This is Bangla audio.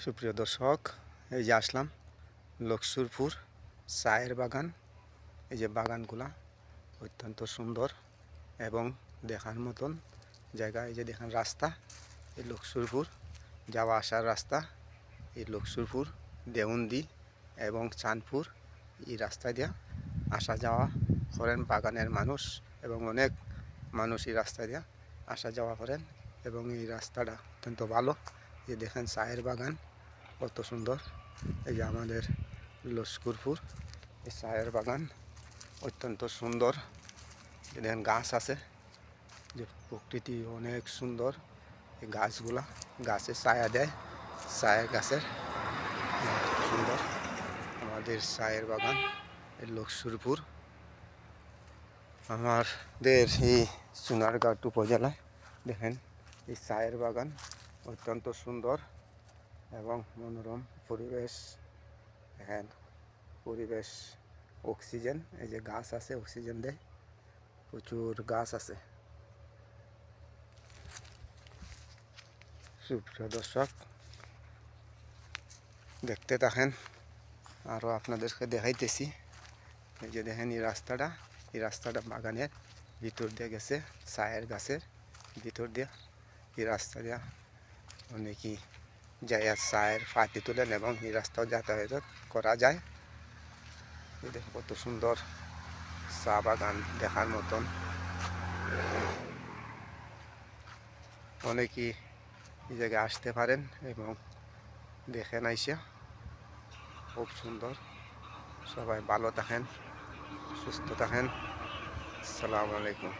সুপ্রিয় দর্শক, এই যে আসলাম লক্ষ্মীপুর চায়ের বাগান। এই যে বাগানগুলা অত্যন্ত সুন্দর এবং দেখার মতন জায়গা। এই যে দেখেন রাস্তা, এই লক্ষ্মীপুর যাওয়া আসার রাস্তা। এই লক্ষ্মীপুর দেউন্দি এবং চাঁদপুর এই রাস্তা দিয়ে আসা যাওয়া করেন বাগানের মানুষ, এবং অনেক মানুষ এই রাস্তা দিয়ে আসা যাওয়া করেন এবং এই রাস্তাটা অত্যন্ত ভালো। যে দেখেন চায়ের বাগান কত সুন্দর। এই যে আমাদের লস্করপুর এই চায়ের বাগান অত্যন্ত সুন্দর। দেখেন গাছ আছে, যে প্রকৃতি অনেক সুন্দর। এই গাছগুলা গাছে ছায়া দেয়, চায়ের গাছের সুন্দর আমাদের চায়ের বাগান এই লস্করপুর। আমাদের এই সোনারঘাট উপজেলায় দেখেন এই চায়ের বাগান অত্যন্ত সুন্দর এবং মনোরম পরিবেশ। দেখেন পরিবেশ, অক্সিজেন, এই যে গাছ আছে অক্সিজেন দেয়, প্রচুর গাছ আছে। সুপ্রিয় দর্শক, দেখতে থাকেন, আরও আপনাদেরকে দেখাইতেছি। এই যে দেখেন এই রাস্তাটা বাগানের ভিতর দিয়ে গেছে, চায়ের গাছের ভিতর দিয়ে। এই রাস্তা দিয়ে অনেকেই যায় চায়ের ফাটি তোলেন এবং এই রাস্তাও যাতায়াত করা যায়। এই দেখুন কত সুন্দর চা বাগান, দেখার মতন। অনেকেই এই জায়গায় আসতে পারেন এবং দেখেন আইসা, খুব সুন্দর। সবাই ভালো থাকেন, সুস্থ থাকেন। আসসালামু আলাইকুম।